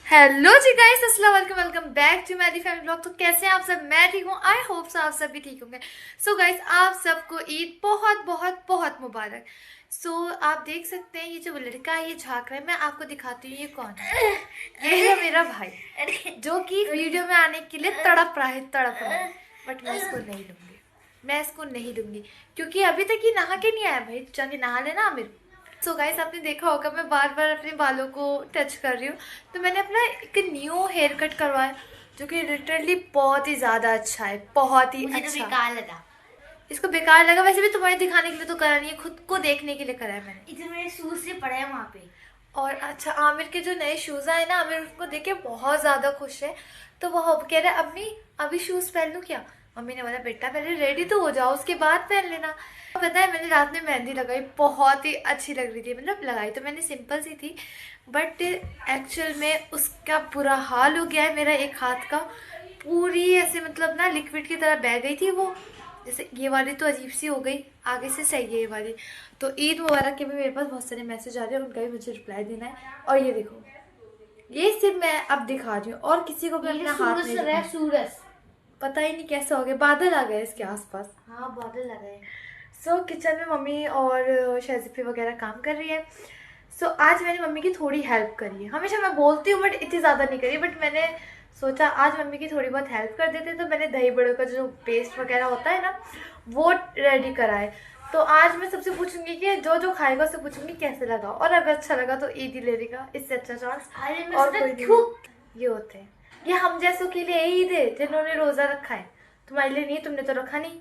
Hello जी guys, अस्सलाम वालेकुम, welcome back to मेरी फैमिली ब्लॉग। तो कैसे हैं आप सब? मैं ठीक हूँ, आई होप सो आप सब भी ठीक होंगे। सो गाइस, आप सबको ईद बहुत बहुत बहुत मुबारक। आप देख सकते हैं ये जो लड़का है ये झांक रहा है। मैं आपको दिखाती हूँ ये कौन है। ये है मेरा भाई जो कि वीडियो में आने के लिए तड़प रहा है। बट मैं इसको नहीं दूंगी, क्योंकि अभी तक ये नहा के नहीं आया। भाई जाके नहा लेना आमिर। गाइस, आपने देखा होगा मैं बार बार अपने बालों को टच कर रही हूँ। तो मैंने अपना एक न्यू हेयर कट करवाया जो कि लिटरली बहुत ही ज़्यादा अच्छा है, बहुत ही मुझे अच्छा। तो बेकार लगा। इसको बेकार लगा? वैसे भी तुम्हारे दिखाने के लिए तो करा नहीं है, खुद को देखने के लिए करा है मैंने। इधर मेरे शूज से पड़े हैं वहाँ पे। और अच्छा, आमिर के जो नए शूज़ आए ना, आमिर उनको देख के बहुत ज़्यादा खुश है। तो वो कह रहा है अम्मी अभी शूज़ पहन लूँ क्या? मम्मी ने बोला बेटा पहले रेडी तो हो जाओ, उसके बाद पहन लेना। पता है मैंने रात में मेहंदी लगाई, बहुत ही अच्छी लग रही थी। मतलब लगाई तो मैंने सिंपल सी थी, बट एक्चुअल में उसका बुरा हाल हो गया है। मेरा एक हाथ का पूरी ऐसे मतलब ना लिक्विड की तरह बह गई थी वो। जैसे ये वाली तो अजीब सी हो गई, आगे से सही है ये वाली। तो ईद मुबारक के भी मेरे पास बहुत सारे मैसेज आ रहे हैं, उनका भी मुझे रिप्लाई देना है। और ये देखो, ये सिर्फ मैं अब दिखा रही हूँ और किसी को भी अपना हाथ नहीं दिखाऊंगी। सूरज पता ही नहीं कैसा हो गया, बादल आ गए इसके आसपास। हाँ, बादल लग रहे। किचन में मम्मी और शहज़िफ़ी वगैरह काम कर रही है। आज मैंने मम्मी की थोड़ी हेल्प करी है। हमेशा मैं बोलती हूँ बट इतनी ज़्यादा नहीं करी, बट मैंने सोचा आज मम्मी की थोड़ी बहुत हेल्प कर देते। तो मैंने दही बड़ों का जो पेस्ट वगैरह होता है ना, वो रेडी करा है। तो आज मैं सबसे पूछूंगी कि जो जो खाएगा उससे पूछूंगी कैसे लगा, और अगर अच्छा लगा तो ईद ही ले लेगा, इससे अच्छा चांस और कोई नहीं। ये होते हैं, ये हम जैसों के लिए ईद है जिन्होंने रोज़ा रखा है। तुम्हारे लिए नहीं, तुमने तो रखा नहीं।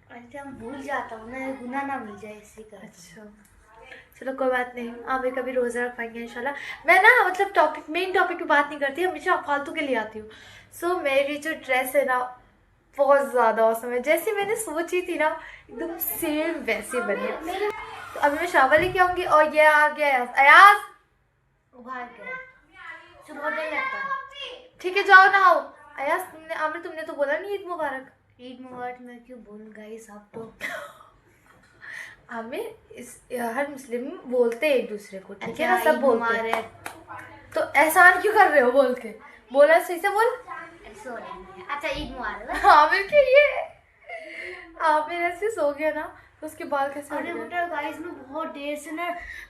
अरे हम भूल जाता हूँ ना, गुनाह ना मिल जाए इसी का। अच्छा चलो कोई बात नहीं, आप भी कभी रोज़ा रख पाएंगे इंशाल्लाह। मैं ना मतलब मेन टॉपिक की बात नहीं करती, हमेशा फालतू के लिए आती हूँ। मेरी जो ड्रेस है ना बहुत ज़्यादा औसम है, जैसी मैंने सोची थी ना एकदम सेम वैसी बनी है। तो अभी मैं शावर लेके आऊँगी। और ये आ गया अयाज, उभार के सुबह नहीं लगता। ठीक है जाओ नहाओ। अयाज तुमने तो बोला नहीं ईद मुबारक। ईद मुबारक मैं क्यों बोलूँ गाइस, आप तो हमें हर मुस्लिम बोलते हैं एक दूसरे को, ठीक है ना, अच्छा, सब बोलते हैं। तो एहसान क्यों कर रहे हो बोल के? बोला सही से बोल। सॉरी। अच्छा ईद मुबारक। आमिर के ये आमिर ऐसे सो गया ना, तो उसके बाल कैसे अरे उड़ गए? बेटा गाइस, मैं बहुत देर से ना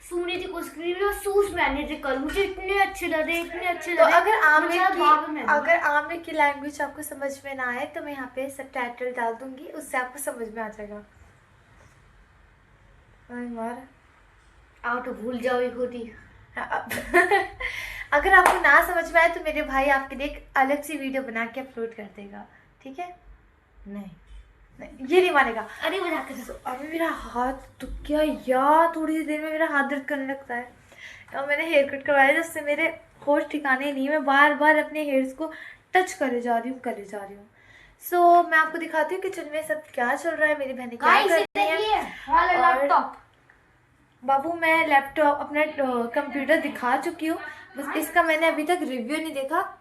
सोने की कोशिश कर रही हूँ, शूज पहने थे कल, मुझे इतने अच्छे लगे, इतने अच्छे तो लगे। अगर आमिर की लैंग्वेज आपको समझ में ना आए तो मैं यहाँ पे सबटाइटल डाल दूंगी, उससे आपको समझ में आ जाएगा। मार आओ तो भूल जाओ ये खुद ही। अगर आपको ना समझ में आए तो मेरे भाई आपके लिए एक अलग सी वीडियो बना के अपलोड कर देगा, ठीक है? नहीं, ये नहीं मानेगा। अरे मजाक कर रहा हूँ। अभी मेरा हाथ तो क्या यार, थोड़ी सी देर में मेरा हाथ दर्द करने लगता है। और मैंने हेयर कट करवाया जिससे मेरे होश ठिकाने नहीं, मैं बार बार अपने हेयर्स को टच करे जा रही हूँ। मैं आपको दिखाती हूँ किचन में सब क्या चल रहा है, मेरी बहनें क्या कर रही हैं। लैपटॉप बाबू मैं लैपटॉप अपना कंप्यूटर दिखा चुकी हूँ, बस इसका मैंने अभी तक रिव्यू नहीं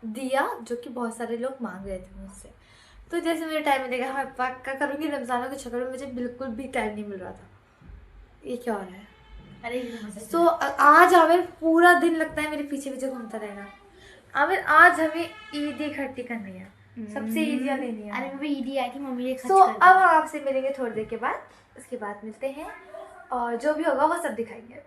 दिया, जो कि बहुत सारे लोग मांग रहे थे मुझसे। तो जैसे मेरे टाइम मिलेगा मैं पक्का करूँगी। रमज़ानों के चक्कर में मुझे बिल्कुल भी टाइम नहीं मिल रहा था। ये क्या हो रहा है? अरे आज आमिर पूरा दिन लगता है मेरे पीछे पीछे घूमता रहेगा। आमिर आज हमें ईद इकट्ठी करनी है, सबसे ईदियाँ लेनी है। अरे मैं ईदी आई थी, मम्मी ने अब हम आपसे मिलेंगे थोड़ी देर के बाद, उसके बाद मिलते हैं और जो भी होगा वो सब दिखाएंगे।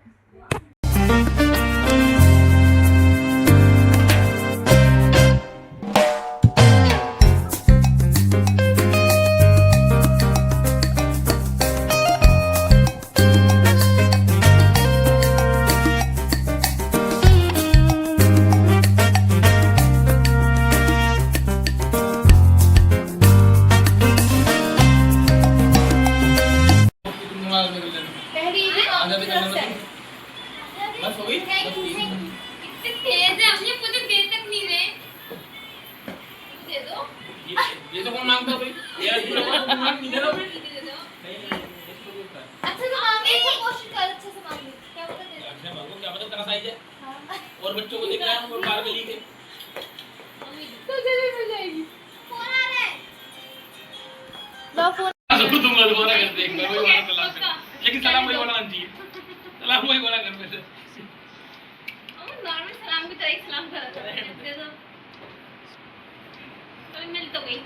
मिल तो गई,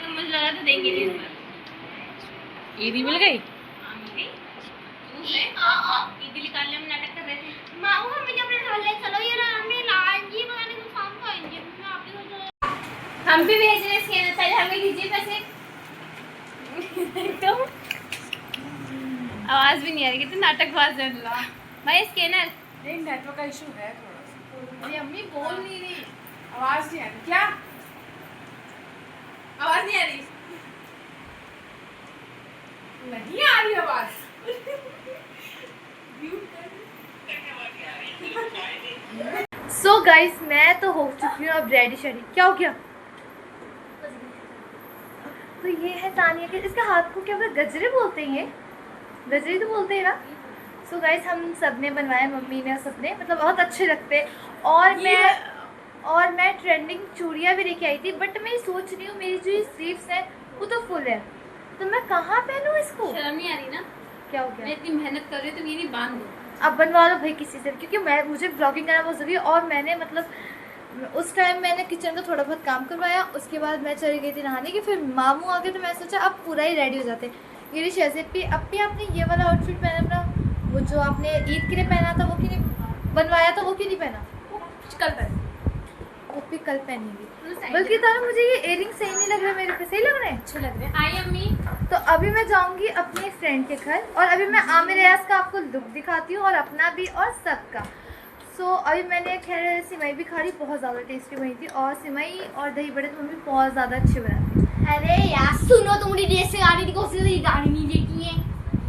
मुझे लगा था देंगे नहीं इस बार। ईदी मिल गई। ईदी निकालने में नाटक कर रहे थे। माऊ हमें जब ले चलो ये हमने लाएंगे पता नहीं कुछ शाम को आएंगे। हम भी भेज रहे स्कैनर, पहले हमें दीजिए पैसे। तो आवाज भी नहीं आ रही, कितने नाटकबाज है अल्लाह भाई। स्कैनर नहीं, नेटवर्क का इशू है थोड़ा सा। अरे अम्मी बोल नहीं रही, आवाज नहीं आ रही क्या? आवाज नहीं आ रही? नहीं आ रही आवाज। सो गाइस मैं तो हो चुकी हूँ अब रेडी शेडी। क्या हो गया? तो ये है तानिया के, इसके हाथ को क्या गजरे बोलते हैं? ये गजरे तो बोलते हैं ना। सो गाइस हम सब ने बनवाए, मम्मी ने, सबने, मतलब बहुत अच्छे लगते हैं। और मैं ट्रेंडिंग चूड़ियाँ भी लेके आई थी, बट मैं सोच रही हूँ मेरी जो ये स्लीव्स है वो तो फुल है, तो मैं कहाँ पहनूँ इसको? शर्म नहीं आ रही ना? क्या हो गया? मैं इतनी मेहनत कर रही हूँ तो ये नहीं बांध दो। अब बनवा लो भाई किसी से, क्योंकि मुझे ब्लॉगिंग करना बहुत ज़रूरी है। और मैंने मतलब उस टाइम मैंने किचन का थोड़ा बहुत काम करवाया, उसके बाद मैं चली गई थी नहाने की, फिर मामू आ गए तो मैं सोचा अब पूरा ही रेडी हो जाते। ये शहज़ेब अब भी आपने ये वाला आउटफिट पहना अपना, वो जो आपने ईद के लिए पहना था वो क्यों नहीं बनवाया था, वो क्यों नहीं पहना? कल पहन, वो भी कल पहनेंगी। बल्कि तारा मुझे ये इयरिंग सही नहीं लग रहा, मेरे पे सही लग रहे हैं? अच्छे लग रहे हैं। आई अम्मी। तो अभी मैं जाऊंगी अपने फ्रेंड के घर, और अभी मैं आमिर रियाज का आपको लुक दिखाती हूँ, और अपना भी और सबका। सो अभी मैंने खैर सिमई भी खा रही, बहुत ज़्यादा टेस्टी बनी थी, और सिमई और दही बड़े तो मम्मी बहुत ज़्यादा अच्छे बनाती है। अरे यार सुनो, तुम मुझे देश से गाड़ी की कोशिश की, गाड़ी नहीं देखी है।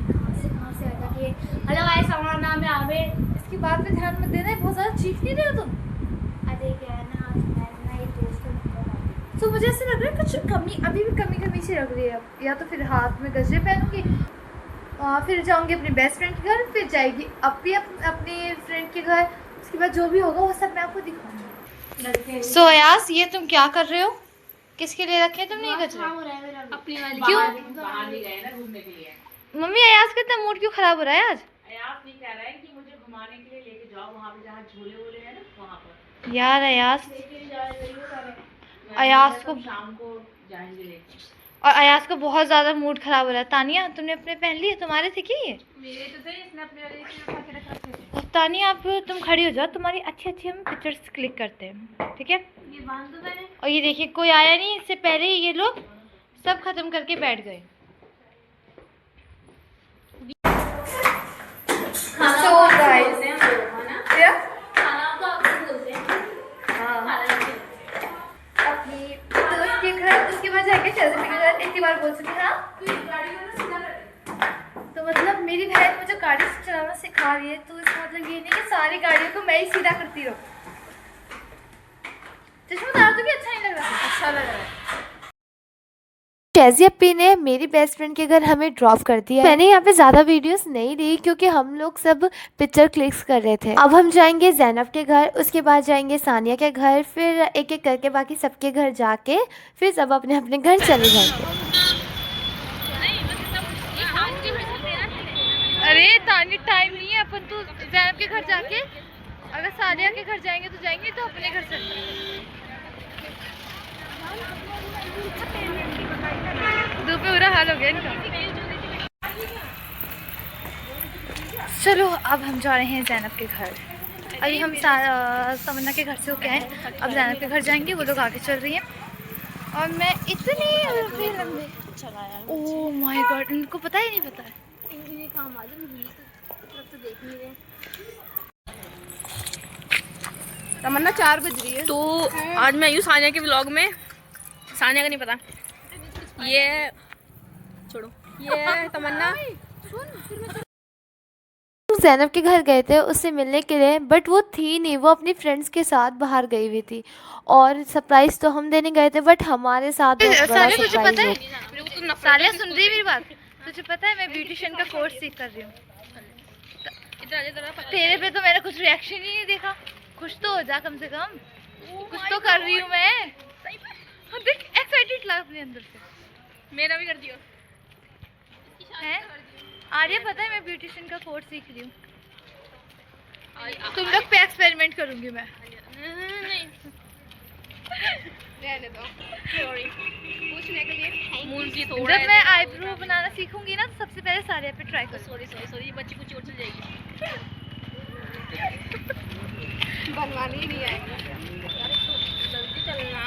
कहाँ से आ जाती है? हेलो गाइस, हमारा नाम है आमिर। इसकी बात पे ध्यान मत देना, बहुत ज़्यादा चीख नहीं रहे हो तुम। अरे क्या है ना, आज मैं ना ये दोस्त को तो मुझे ऐसा लग रहा है कुछ कमी, अभी भी कमी सी लग रही है। या तो फिर हाथ में गजरे पहनूंगी, फिर जाऊंगी अपने बेस्ट फ्रेंड के घर, फिर जाएगी अपनी अपने फ्रेंड के घर, उसके बाद जो भी होगा वो सब मैं आपको दिखाऊंगी। सो अयास, ये तुम क्या कर रहे हो? किसके लिए रखे तुमने ये गजरे? अपनी वाली। क्यों? बाहर भी गए ना घूमने के लिए। मम्मी अयास का इतना मूड क्यों खराब हो रहा है आज? अयास नहीं कह रहा है कि मुझे घुमाने के लिए लेके जाओ वहाँ पे जहाँ झूले वूले हैं ना, वहाँ पर। यार अयास को शाम को जाएंगे लेके। और अयास को बहुत ज़्यादा मूड खराब हो रहा है। तानिया तुमने अपने पहन लिए? तुम्हारे थे क्या ये? मेरे तो थे, इसने अपने वाले उठा के रख रखे थे। तानिया आप तुम खड़ी हो जाओ, तुम्हारी अच्छी अच्छी हम पिक्चर्स क्लिक करते हैं, ठीक है? ये बांध दो मैंने। और ये देखिए कोई आया नहीं, इससे पहले ही ये लोग सब खत्म करके बैठ गए। खाना So आपको guys, बोलते हैं हम लोग, है ना? क्या? खाना आपको आपको बोलते हैं। हाँ, खाना नहीं। अपनी दोस्त के घर, उसके बाद जाके शहज़ेब के घर, इतनी बार बोल चुकी। हाँ, तो मतलब मेरी बहन मुझे गाड़ी चलाना सिखा रही है, तो इसका मतलब ये नहीं कि सारी गाड़ियों को मैं ही सीधा करती रहूँ। चश्मा उतार दो, भी अच्छा नहीं लग रहा। अच्छा लग रहा है। शहज़ी अपी ने मेरी बेस्ट फ्रेंड के घर हमें ड्रॉप कर दिया। मैंने यहाँ पे ज़्यादा वीडियोस नहीं ली क्योंकि हम लोग सब पिक्चर क्लिक्स कर रहे थे। अब हम जाएंगे ज़ैनब के घर, उसके बाद जाएंगे सानिया के घर, फिर एक एक करके बाकी सबके घर जाके फिर सब अपने अपने घर चले जाएंगे। अरे तानी टाइम नहीं है, अपन तो ज़ैनब के घर जाके अगर सानिया के घर जाएंगे तो जाएंगे, तो अपने घर चलते। धूप में बुरा हाल हो गया इनका। चलो अब हम जा रहे हैं ज़ैनब के घर। अभी हम तमन्ना के घर से होके आए, अब ज़ैनब के घर जाएंगे, वो लोग आगे चल रही हैं। और मैं इतनी लंबे, ओह माय गॉड, इनको पता ही नहीं पता है। तमन्ना 4 बज रही है। तो आज मैं आई हूँ सानिया के व्लॉग में। सानिया का नहीं पता, ये छोड़ो, ये तमन्ना ज़ैनब के घर गए थे उससे मिलने के लिए, बट वो थी नहीं, वो अपनी फ्रेंड्स के साथ बाहर गई हुई थी। और सरप्राइज़ तो हम देने गए थे, बट हमारे साथ बहुत बड़ा तुझे सरप्राइज़ पता है, हो। सालिया सुन रही है मेरी बात? तुझे पता है मैं ब्यूटिशियन का कोर्स सीख कर रही हूँ। तेरे पे तो मैंने कुछ रिएक्शन ही नहीं देखा। खुश तो हो जा कम से कम, कुछ तो कर रही हूँ मैं। हाँ, देख एक्साइटेड लग अपने अंदर से। मेरा भी कर दियो है आर्या, पता है मैं ब्यूटिशियन का कोर्स सीख रही हूँ। तुम लोग पे एक्सपेरिमेंट करूंगी मैं। रहने दो, सॉरी पूछने के लिए। मूल की थोड़ा जब मैं आईब्रो बनाना सीखूंगी ना तो सबसे पहले सारे पे ट्राई करूँ। सॉरी सॉरी सॉरी, बच्ची को चोट चल जाएगी। बनवानी ही नहीं आएगी। जल्दी चलना।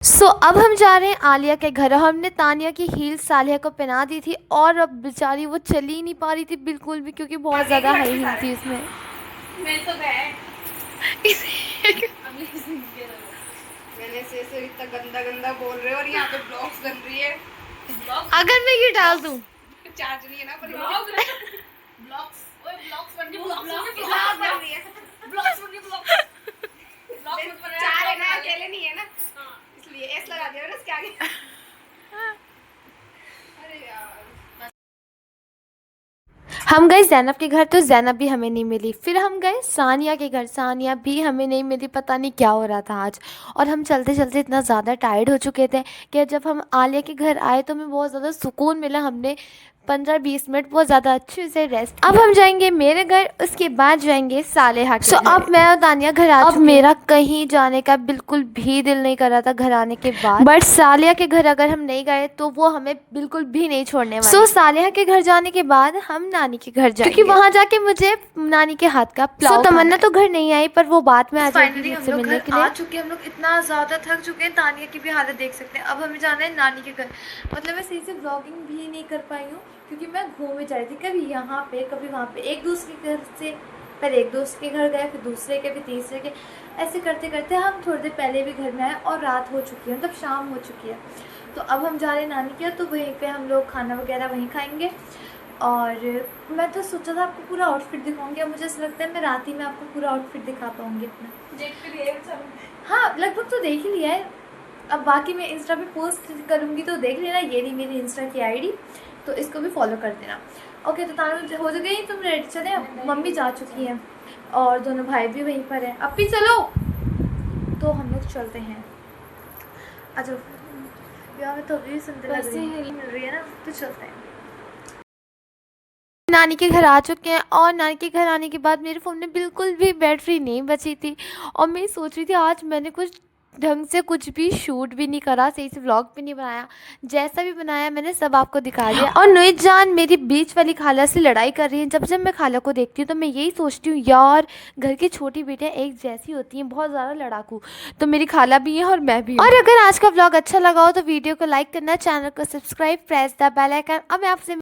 सो अब हम जा रहे हैं आलिया के घर। हमने तानिया की हील सालिया को पहना दी थी और अब बेचारी वो चल ही नहीं पा रही थी बिल्कुल भी, क्योंकि बहुत ज़्यादा हाई हील थी उसमें। मैं तो बैठ मैंने से इतना गंदा गंदा बोल रहे हो और यहाँ पे ब्लॉग्स बन रही है। अगर मैं ये डाल दूँ चार्ज नहीं है ना, पर ब्लॉग्स बन रही है। चार है ना, अकेले नहीं है ना, इसलिए एस लगा दिया ना इसके आगे। अरे यार हम गए ज़ैनब के घर तो ज़ैनब भी हमें नहीं मिली। फिर हम गए सानिया के घर, सानिया भी हमें नहीं मिली। पता नहीं क्या हो रहा था आज। और हम चलते चलते इतना ज़्यादा टायर्ड हो चुके थे कि जब हम आलिया के घर आए तो हमें बहुत ज़्यादा सुकून मिला। हमने 15-20 मिनट बहुत ज़्यादा अच्छे से रेस्ट। अब हम जाएंगे मेरे घर, उसके बाद जाएंगे सालेहा के घर। अब मैं और तानिया घर आ चुकी। अब मेरा कहीं जाने का बिल्कुल भी दिल नहीं कर रहा था घर आने के बाद। बट सालिया के घर अगर हम नहीं गए तो वो हमें बिल्कुल भी नहीं छोड़ने वाली। सो सालिहा के घर जाने के बाद हम नानी के घर जाएंगे, क्योंकि वहाँ जाके मुझे नानी के हाथ का पुलाव। तमन्ना तो घर नहीं आई, पर वो बाद में आ जाएगी फाइनली हम मुझसे लोग मिलने घर के लिए। आ चुके हैं। हम लोग इतना ज़्यादा थक चुके हैं, तानिया की भी हालत देख सकते हैं। अब हमें जाना है नानी के घर। मतलब मैं सही से ब्लॉगिंग भी नहीं कर पाई हूँ क्योंकि मैं घूमे जा रही थी, कभी यहाँ पे कभी वहाँ पे, एक दूसरे के घर से पहले एक दोस्त के घर गए, फिर दूसरे के, फिर तीसरे के, ऐसे करते करते हम थोड़ी देर पहले भी घर में आए और रात हो चुकी है, मतलब शाम हो चुकी है। तो अब हम जा रहे हैं नानी के, तो वहीं पे हम लोग खाना वगैरह वहीं खाएंगे। और मैं तो सोचा था आपको पूरा आउटफिट दिखाऊंगी, अब मुझे ऐसा लगता है मैं रात ही में आपको पूरा आउटफिट दिखा पाऊँगी अपना। हाँ लगभग तो देख ही लिया है। अब बाकी मैं इंस्टा पे पोस्ट करूँगी तो देख लेना। ये रही मेरी इंस्टा की आईडी, तो इसको भी फॉलो कर देना। ओके, तो तानू हो गई, तुम रेडी? चले, मम्मी जा चुकी हैं और दोनों भाई भी वहीं पर हैं। अब भी चलो, तो हम लोग चलते हैं। अच्छा यार मैं तो अभी भी सुनते लग रही है, मिल रही है ना, तो चलते हैं। नानी के घर आ चुके हैं और नानी के घर आने के बाद मेरे फ़ोन में बिल्कुल भी बैटरी नहीं बची थी और मैं सोच रही थी आज मैंने कुछ ढंग से कुछ भी शूट भी नहीं करा, सही से व्लॉग भी नहीं बनाया। जैसा भी बनाया मैंने सब आपको दिखा दिया। और नुईत जान मेरी बीच वाली खाला से लड़ाई कर रही है। जब जब मैं खाला को देखती हूँ तो मैं यही सोचती हूँ यार घर की छोटी बेटियाँ एक जैसी होती हैं, बहुत ज़्यादा लड़ाकू। तो मेरी खाला भी है और मैं भी हूँ। और अगर आज का व्लॉग अच्छा लगा हो तो वीडियो को लाइक करना, चैनल को subscribe, press the bell icon. अब मैं आपसे